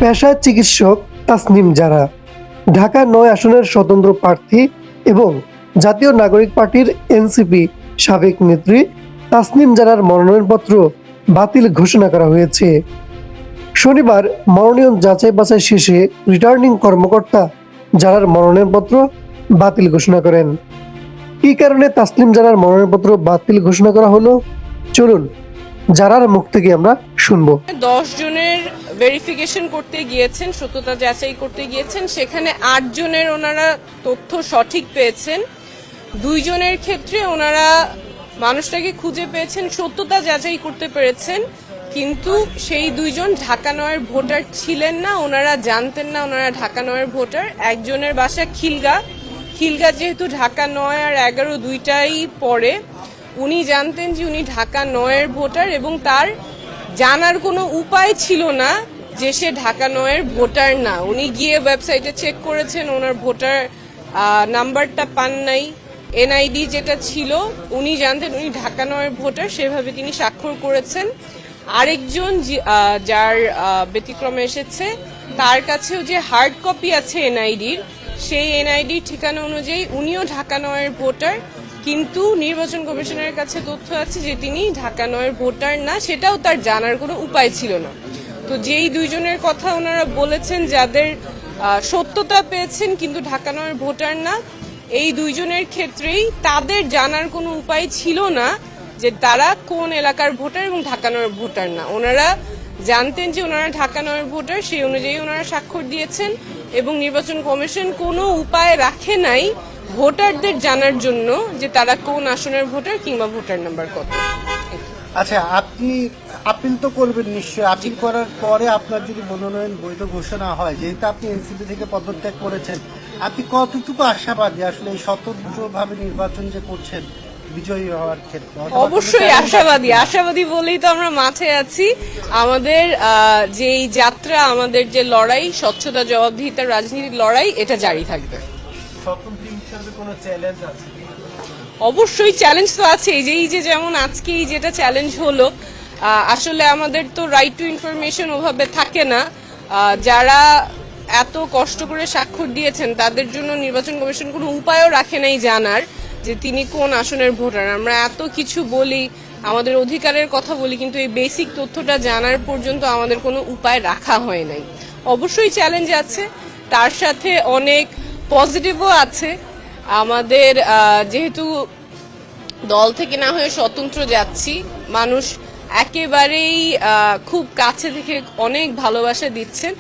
পেশায় চিকিৎসক তাসনিম জারা ঢাকা ৯ আসনের স্বতন্ত্র প্রার্থী এবং জাতীয় নাগরিক পার্টির এনসিপি সাবেক নেত্রী তাসনিম জারার মনোনয়নপত্র বাতিল ঘোষণা করা হয়েছে। শনিবার মনোনয়ন যাচাই বাছাই শেষে রিটার্নিং কর্মকর্তা জারার মনোনয়নপত্র বাতিল ঘোষণা করেন। কী কারণে তাসনিম জারার মনোনয়নপত্র বাতিল ঘোষণা করা হলো, চলুন জারার মুখ থেকে আমরা শুনবো। 10 জনের ভেরিফিকেশন করতে গিয়েছেন, সত্যতা যাচাই করতে গিয়েছেন, সেখানে 8 জনের ওনারা তথ্য সঠিক পেয়েছেন। 2 জনের ক্ষেত্রে ওনারা মানুষটাকে খুঁজে পেয়েছেন, সত্যতা যাচাই করতে পেরেছেন, কিন্তু সেই 2 জন ঢাকা 9-এর ভোটার ছিলেন না, ওনারা জানতেন না ওনারা ঢাকা 9-এর ভোটার। একজনের বাসা খিলগা যেহেতু ঢাকা 9 আর 11 দুইটাই পড়ে, উনি জানতেন যে উনি ঢাকা 9-এর ভোটার এবং তার জানার কোনো উপায় ছিল না যে সে ঢাকা 9-এর ভোটার না। উনি গিয়ে ওয়েবসাইটে চেক করেছেন, ওনার ভোটার নাম্বারটা পান নাই। এনআইডি যেটা ছিল উনি জানতেন উনি ঢাকা 9-এর ভোটার, সেভাবে তিনি স্বাক্ষর করেছেন। আরেকজন যার ব্যতিক্রমে এসেছে, তার কাছেও যে হার্ড কপি আছে এনআইডির, সেই এনআইডির ঠিকানা অনুযায়ী উনিও ঢাকা 9-এর ভোটার, কিন্তু নির্বাচন কমিশনের কাছে তথ্য আছে যে তিনি ঢাকা 9-এর ভোটার না, সেটাও তার জানার কোনো উপায় ছিল না। তো যেই 2 জনের কথা ওনারা বলেছেন যাদের সত্যতা পেয়েছেন কিন্তু ঢাকা 9-এর ভোটার না, এই 2 জনের ক্ষেত্রেই তাদের জানার কোনো উপায় ছিল না যে তারা কোন এলাকার ভোটার এবং ঢাকা 9-এর ভোটার না। ওনারা জানতেন যে ওনারা ঢাকা 9-এর ভোটার, সেই অনুযায়ী ওনারা স্বাক্ষর দিয়েছেন এবং নির্বাচন কমিশন কোনো উপায় রাখে নাই ভোটারদের জানার জন্য যে তারা কোন আসনের ভোটার কিংবা ভোটার নাম্বার কত। আচ্ছা, আপনি আপিল তো করবেন নিশ্চয়ই। আপিল করার পরে আপনার যদি মনোনয়ন বৈধ ঘোষণা হয়, যেহেতু আপনি এনসিপি থেকে পদত্যাগ করেছেন, আপনি কতটুকু আশাবাদী আসলে এই স্বতন্ত্রভাবে নির্বাচন যে করছেন বিজয়ী হওয়ার ক্ষেত্রে? অবশ্যই আশাবাদী বলেই তো আমরা মাঠে আছি। আমাদের যেই যাত্রা, আমাদের যে লড়াই, স্বচ্ছতা জবাবদিহিতার রাজনীতির লড়াই, এটা জারি থাকবে। অবশ্যই চ্যালেঞ্জ তো আছে, এই যে যেমন আজকে যেটা চ্যালেঞ্জ হলো, আসলে আমাদের তো রাইট টু ইনফরমেশন ওভাবে থাকে না। যারা এত কষ্ট করে স্বাক্ষর দিয়েছেন তাদের জন্য নির্বাচন কমিশন কোনো উপায়ও রাখে নাই জানার যে তিনি কোন আসনের ভোটার। আমরা এত কিছু বলি, আমাদের অধিকারের কথা বলি, কিন্তু এই বেসিক তথ্যটা জানার পর্যন্ত আমাদের কোনো উপায় রাখা হয় নাই। অবশ্যই চ্যালেঞ্জ আছে, তার সাথে অনেক পজিটিভও আছে। আমাদের যেহেতু দল থেকে না হয়ে স্বতন্ত্র যাচ্ছি, মানুষ একেবারেই খুব কাছে থেকে অনেক ভালোবাসা দিচ্ছেন।